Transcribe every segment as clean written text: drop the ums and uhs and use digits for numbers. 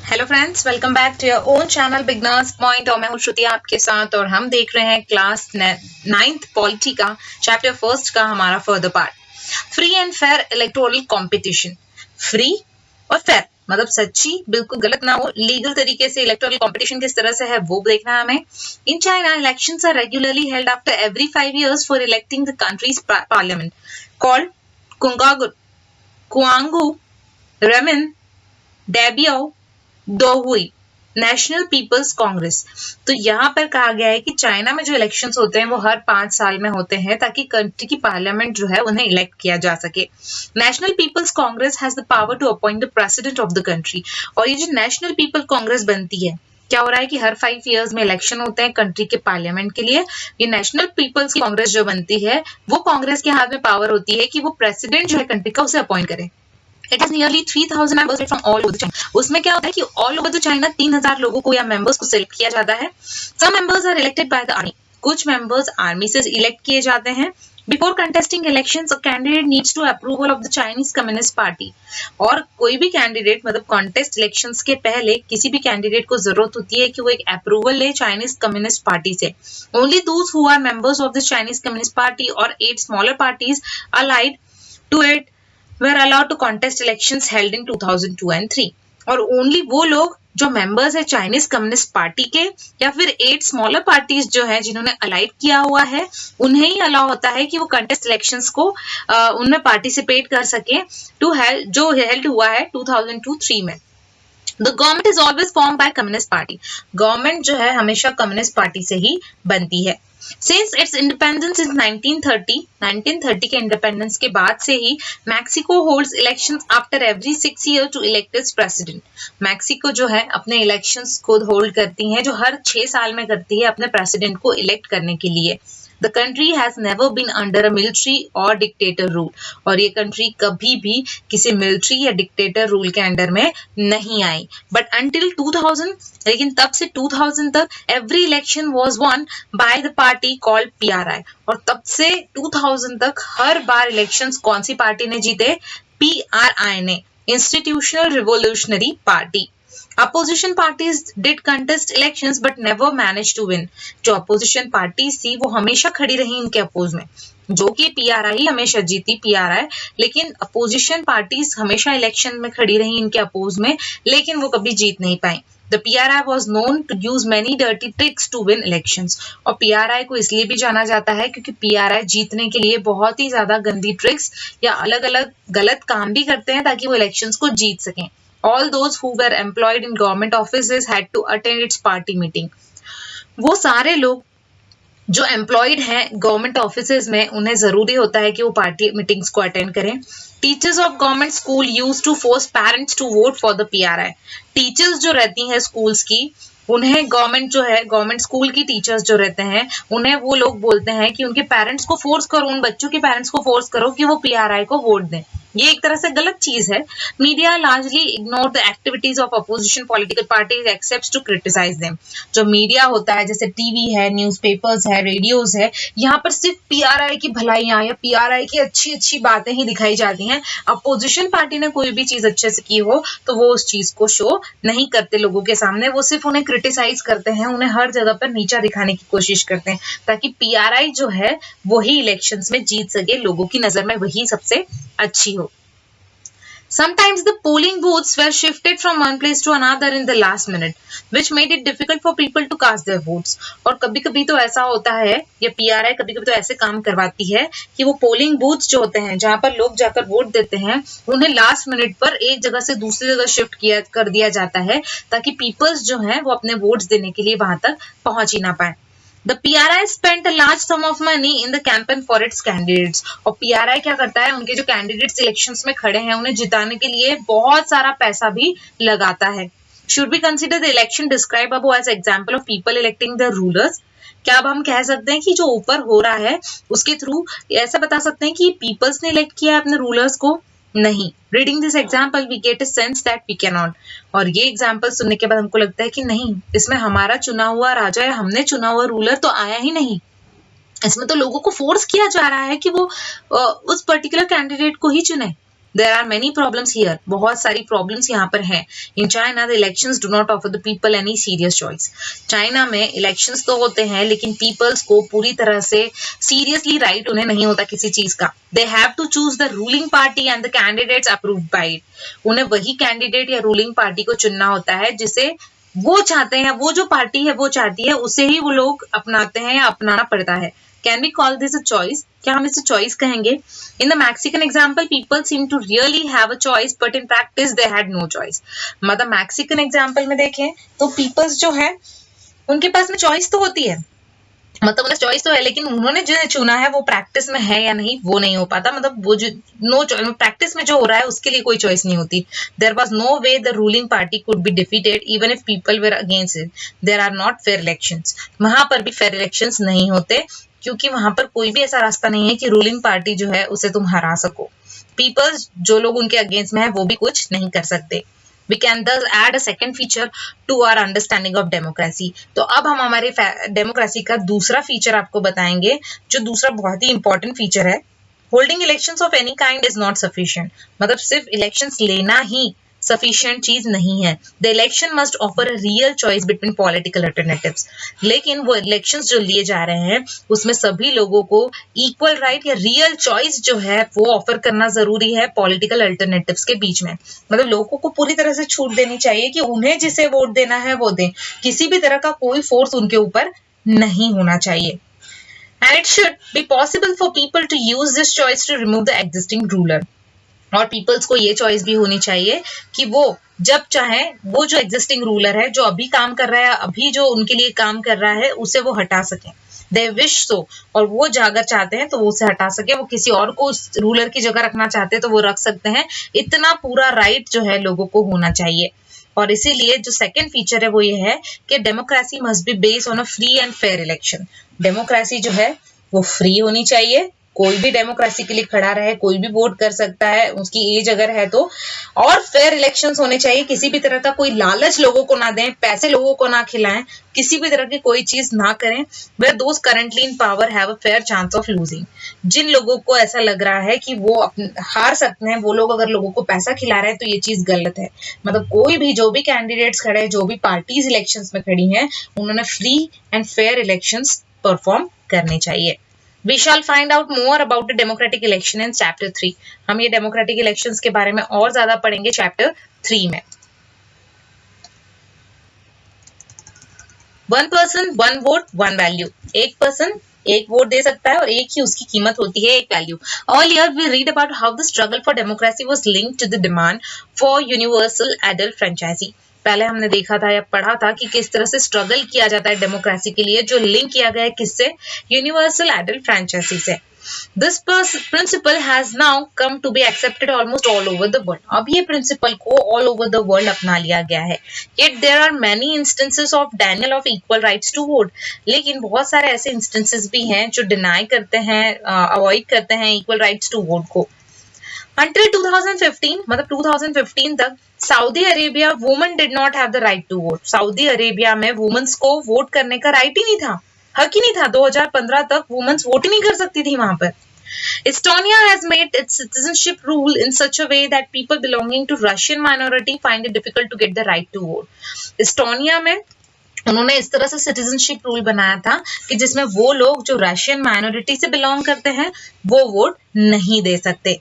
Hello friends, welcome back to your own channel beginners point. और मैं हूं श्रुति आपके साथ और हम देख रहे हैं क्लास 9th पॉलिटी का चैप्टर फर्स्ट का हमारा further part, free and fair electoral competition. Free और फेयर मतलब सच्ची, बिल्कुल गलत ना हो, लीगल तरीके से इलेक्टोरल कंपटीशन किस तरह से है वो देखना है हमें। In China elections are regularly held after every 5 years for electing the country's parliament called Quanguo Renmin Daibiao Dahui national People's Congress. तो यहाँ पर कहा गया है कि चाइना में जो इलेक्शंस होते हैं वो हर 5 साल में होते हैं ताकि कंट्री की पार्लियामेंट जो है उन्हें इलेक्ट किया जा सके। National People's Congress has the power to appoint the president of the country. और ये जो नेशनल पीपल कांग्रेस बनती है, क्या हो रहा है कि हर 5 years में इलेक्शन होते हैं कंट्री के पार्लियामेंट के लिए। ये नेशनल पीपल्स कांग्रेस जो बनती है वो कांग्रेस के हाथ में पावर होती है कि वो प्रेसिडेंट जो है कंट्री का उसे अपॉइंट करे। It has nearly 3,000 members from all over the China. उसमें क्या होता है कि ऑल ओवर द चाइना 3,000 लोगों को या मेंबर्स को सिलेक्ट किया जाता है। Some members are elected by the army. कुछ मेंबर्स आर्मी से इलेक्ट किए जाते हैं। Before contesting elections, a candidate needs to approval of the Chinese Communist Party. और कोई भी कैंडिडेट मतलब कॉन्टेस्ट इलेक्शंस के पहले किसी भी कैंडिडेट को जरूरत होती है कि वो एक अप्रूवल ले चाइनीज कम्युनिस्ट पार्टी से। Only those who are members of the Chinese Communist Party or 8 smaller parties allied to it were allowed to contest elections held in 2002 and 3. और ओनली वो लोग जो मेंबर्स है चाइनीज कम्युनिस्ट पार्टी के या फिर 8 smaller parties जो है जिन्होंने अलाइड किया हुआ है उन्हें ही अलाउ होता है कि वो कंटेस्ट इलेक्शंस को उनमें पार्टिसिपेट कर सके जो हेल्ड हुआ है 2002-3 में। The government is always formed by Communist Party. Government जो है हमेशा कम्युनिस्ट पार्टी से ही बनती है। Since its independence in 1930 के इंडिपेंडेंस के बाद से ही Mexico holds elections after every 6 years to elect its president. Mexico जो है अपने इलेक्शंस खुद होल्ड करती है, जो हर 6 साल में करती है अपने प्रेसिडेंट को इलेक्ट करने के लिए। The country has never been under a military or dictator rule. और ये कंट्री कभी भी किसी मिलिट्री या डिक्टेटर रूल के अंडर में नहीं आई। But until 2000, लेकिन तब से 2000 तक every election was won by the party called PRI. और तब से 2000 तक हर बार इलेक्शंस कौन सी पार्टी ने जीते? PRI ने, institutional revolutionary party. Opposition parties did contest elections but never managed to win. जो opposition parties थी वो हमेशा खड़ी रही इनके अपोज में, जो कि PRI हमेशा जीती PRI, लेकिन अपोजिशन पार्टीज हमेशा इलेक्शन में खड़ी रही इनके अपोज में, लेकिन वो कभी जीत नहीं पाई। The PRI was known to use many dirty tricks to win elections. और PRI को इसलिए भी जाना जाता है क्योंकि PRI जीतने के लिए बहुत ही ज्यादा गंदी ट्रिक्स या अलग अलग गलत काम भी करते हैं ताकि वो इलेक्शंस को जीत सकें। All those who were employed in government offices had to attend its party meeting. वो सारे लोग जो एम्प्लॉयड हैं गवर्नमेंट ऑफिसेज में उन्हें जरूरी होता है कि वो पार्टी मीटिंग्स को अटेंड करें। Teachers of government school used to force parents to vote for the PRI. Teachers जो रहती हैं स्कूल्स की, उन्हें गवर्नमेंट जो है, गवर्नमेंट स्कूल की टीचर्स जो रहते हैं उन्हें वो लोग बोलते हैं कि उनके पेरेंट्स को फोर्स करो, उन बच्चों के पेरेंट्स को फोर्स करो कि वो PRI को वोट दें। ये एक तरह से गलत चीज है। Media largely ignore the activities of opposition political parties except to criticise them. जो मीडिया होता है जैसे टीवी है, न्यूज़पेपर्स है, रेडियोज है, यहाँ पर सिर्फ PRI की भलाइयां या PRI की अच्छी अच्छी बातें ही दिखाई जाती हैं। अपोजिशन पार्टी ने कोई भी चीज अच्छे से की हो तो वो उस चीज को शो नहीं करते लोगों के सामने, वो सिर्फ उन्हें क्रिटिसाइज करते हैं, उन्हें हर जगह पर नीचा दिखाने की कोशिश करते हैं ताकि PRI जो है वही इलेक्शंस में जीत सके, लोगों की नजर में वही सबसे अच्छी हो। Sometimes the polling booths were shifted from one place to another in the last minute, which made it difficult for people to cast their votes. और कभी-कभी तो ऐसा होता है, ये PRI कभी-कभी तो ऐसे काम करवाती है कि वो पोलिंग बूथ्स जो होते हैं जहाँ पर लोग जाकर वोट देते हैं उन्हें लास्ट मिनट पर एक जगह से दूसरी जगह शिफ्ट कर दिया जाता है ताकि पीपल्स जो हैं वो अपने वोट्स देने के लिए वहां तक पहुंच ही ना पाए। The PRI spent a large sum of money in the campaign for its candidates. और PRI क्या करता है, उनके जो कैंडिडेट्स इलेक्शंस में खड़े हैं उन्हें जिताने के लिए बहुत सारा पैसा भी लगाता है। Should we consider the election described above as example of people electing the rulers? क्या अब हम कह सकते हैं कि जो ऊपर हो रहा है उसके थ्रू ऐसा बता सकते हैं कि पीपल्स ने इलेक्ट किया है अपने रूलर्स को? नहीं। Reading this example we get a sense that we can not. और ये एग्जाम्पल सुनने के बाद हमको लगता है कि नहीं, इसमें हमारा चुना हुआ राजा या हमने चुना हुआ रूलर तो आया ही नहीं, इसमें तो लोगों को फोर्स किया जा रहा है कि वो उस पर्टिकुलर कैंडिडेट को ही चुने। There are many problems here. बहुत सारी problems यहाँ पर हैं. In China, the elections do not offer the people any serious choice. China में elections तो होते हैं लेकिन peoples को पूरी तरह से seriously right उन्हें नहीं होता किसी चीज का. They have to choose the ruling party and the candidates approved by it. उन्हें वही candidate या ruling party को चुनना होता है जिसे वो चाहते हैं, वो जो पार्टी है वो चाहती है उसे ही वो लोग अपनाते हैं या अपनाना पड़ता है. Can we call this a choice? क्या हम इसे choice कहेंगे? In the Mexican example, people seem to really have a choice, but in practice they had no choice. मतलब Mexican example में देखें तो peoples जो है उनके पास में choice तो होती है, मतलब उन्हें चॉइस तो है लेकिन उन्होंने जो चुना है वो प्रैक्टिस में है या नहीं वो नहीं हो पाता. मतलब वो जो नो प्रैक्टिस में जो हो रहा है उसके लिए कोई चॉइस नहीं होती. There was no way the ruling party could be defeated even if people were against it. There are not fair elections. वहां पर भी फेयर इलेक्शंस नहीं होते क्योंकि वहां पर कोई भी ऐसा रास्ता नहीं है कि रूलिंग पार्टी जो है उसे तुम हरा सको. पीपल्स जो लोग उनके अगेंस्ट में है वो भी कुछ नहीं कर सकते. We can thus add a second feature to our understanding of democracy. तो अब हम हमारे डेमोक्रेसी का दूसरा फीचर आपको बताएंगे जो दूसरा बहुत ही इंपॉर्टेंट फीचर है. Holding elections of any kind is not sufficient. मतलब सिर्फ इलेक्शंस लेना ही सफिशिएंट चीज नहीं है. The election must offer a real choice between political alternatives. लेकिन वो इलेक्शंस जो लिए जा रहे हैं उसमें सभी लोगों को इक्वल राइट या रियल चॉइस जो है वो ऑफर करना जरूरी है पॉलिटिकल अल्टरनेटिव्स के बीच में. मतलब लोगों को पूरी तरह से छूट देनी चाहिए कि उन्हें जिसे वोट देना है वो दें. किसी भी तरह का कोई फोर्स उनके ऊपर नहीं होना चाहिए. And it should be possible for people to use this choice to remove the existing ruler. और पीपल्स को ये चॉइस भी होनी चाहिए कि वो जब चाहे वो जो एग्जिस्टिंग रूलर है जो अभी काम कर रहा है, अभी जो उनके लिए काम कर रहा है उसे वो हटा सकें. They wish so. और वो अगर चाहते हैं तो वो उसे हटा सके. वो किसी और को उस रूलर की जगह रखना चाहते हैं तो वो रख सकते हैं. इतना पूरा राइट जो है लोगों को होना चाहिए. और इसीलिए जो सेकंड फीचर है वो ये है कि democracy must be based on a free and fair election. Democracy जो है वो फ्री होनी चाहिए. कोई भी डेमोक्रेसी के लिए खड़ा रहे, कोई भी वोट कर सकता है उसकी एज अगर है तो. और फेयर इलेक्शंस होने चाहिए. किसी भी तरह का कोई लालच लोगों को ना दें, पैसे लोगों को ना खिलाएं, किसी भी तरह की कोई चीज ना करें. Where those currently in power have a fair chance of losing. जिन लोगों को ऐसा लग रहा है कि वो हार सकते हैं वो लोग अगर लोगों को पैसा खिला रहे हैं तो ये चीज गलत है. मतलब कोई भी जो भी कैंडिडेट्स खड़े हैं, जो भी पार्टीज इलेक्शंस में खड़ी हैं, उन्होंने free and fair elections perform करने चाहिए. We shall find out more about the democratic election in chapter 3. हम ये democratic elections के बारे में और ज्यादा पढ़ेंगे chapter 3 में. One person, one vote, one value. एक person एक वोट दे सकता है और एक ही उसकी कीमत होती है, एक value. Earlier we read about how the struggle for democracy was linked to the demand for universal adult franchisee. पहले हमने देखा था या पढ़ा था कि किस तरह से स्ट्रगल किया जाता है डेमोक्रेसी के लिए, जो लिंक किया गया है किससे, यूनिवर्सल एडल्ट फ्रेंचाइजी से. This principle has now come to be accepted almost all over the world. अब ये प्रिंसिपल को ऑल ओवर द वर्ल्ड अपना लिया गया है. Yet there are many instances of denial of equal rights to vote. लेकिन बहुत सारे ऐसे इंस्टेंसेस भी हैं जो डिनाई करते हैं, अवॉइड करते हैं इक्वल राइट्स टू वोट को. Until 2015, मतलब 2015 तक Saudi Arabia women did not have the right to vote. Saudi Arabia में वुमेन्स को वोट करने का राइट ही नहीं था, हक ही नहीं था. 2015 तक वुमेन्स वोट ही नहीं कर सकती थी वहां पर. Estonia has made its citizenship rule in such a way that people belonging to Russian minority find it difficult to get the right to vote. Estonia में उन्होंने इस तरह से सिटीजनशिप रूल बनाया था कि जिसमें वो लोग जो रशियन माइनॉरिटी से बिलोंग करते हैं वो वोट नहीं दे सकते.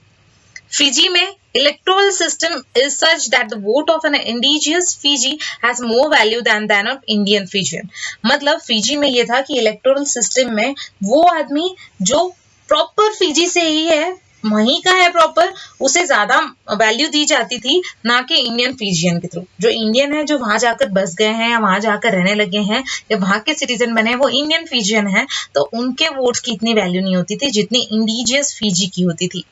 Fiji में electoral system is such that the vote of an indigenous Fiji has more value than an Indian Fijian. मतलब फिजी में ये था कि इलेक्टोरल सिस्टम में वो आदमी जो प्रॉपर फिजी से ही है, वहीं का है प्रॉपर, उसे ज्यादा वैल्यू दी जाती थी ना कि इंडियन फिजियन के थ्रू. जो इंडियन है, जो वहां जाकर बस गए हैं या वहां जाकर रहने लगे हैं या वहां के सिटीजन बने हैं, वो इंडियन फिजियन है, तो उनके वोट्स की इतनी वैल्यू नहीं होती थी जितनी इंडिजियस फिजी की होती थी.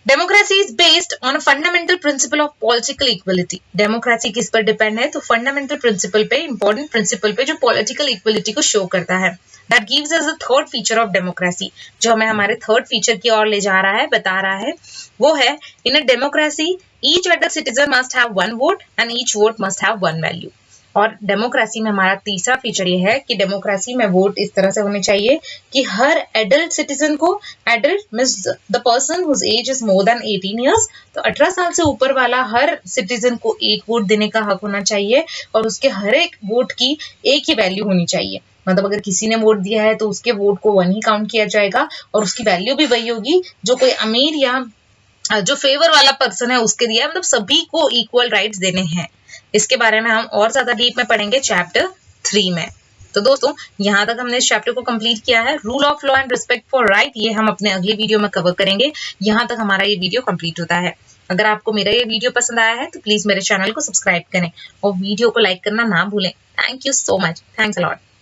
Democracy is based on a fundamental principle of political equality. Democracy किस पर डिपेंड है? तो फंडामेंटल प्रिंसिपल पे, इंपॉर्टेंट प्रिंसिपल पे जो पॉलिटिकल इक्वलिटी को शो करता है. That gives us the third feature of democracy, जो हमें हमारे थर्ड फीचर की ओर ले जा रहा है, बता रहा है. वो है in a democracy each adult citizen must have one vote and each vote must have one value. और डेमोक्रेसी में हमारा तीसरा फीचर ये है कि डेमोक्रेसी में वोट इस तरह से होने चाहिए कि हर एडल्ट सिटीजन को, adult means the person whose age is more than 18 years, तो 18 साल से ऊपर वाला हर सिटीजन को एक वोट देने का हक होना चाहिए और उसके हर एक वोट की एक ही वैल्यू होनी चाहिए। मतलब अगर किसी ने वोट दिया है तो उसके वोट को 1 ही काउंट किया जाएगा और उसकी वैल्यू भी वही होगी जो कोई अमीर या जो फेवर वाला पर्सन है उसके दिया है। मतलब सभी को इक्वल राइट्स देने हैं। इसके बारे में हम और ज्यादा डीप में पढ़ेंगे चैप्टर 3 में। तो दोस्तों यहाँ तक हमने इस चैप्टर को कंप्लीट किया है। Rule of law and respect for right ये हम अपने अगले वीडियो में कवर करेंगे। यहाँ तक हमारा ये वीडियो कंप्लीट होता है। अगर आपको मेरा ये वीडियो पसंद आया है तो प्लीज मेरे चैनल को सब्सक्राइब करें और वीडियो को लाइक करना ना भूलें। Thank you so much. Thanks a lot.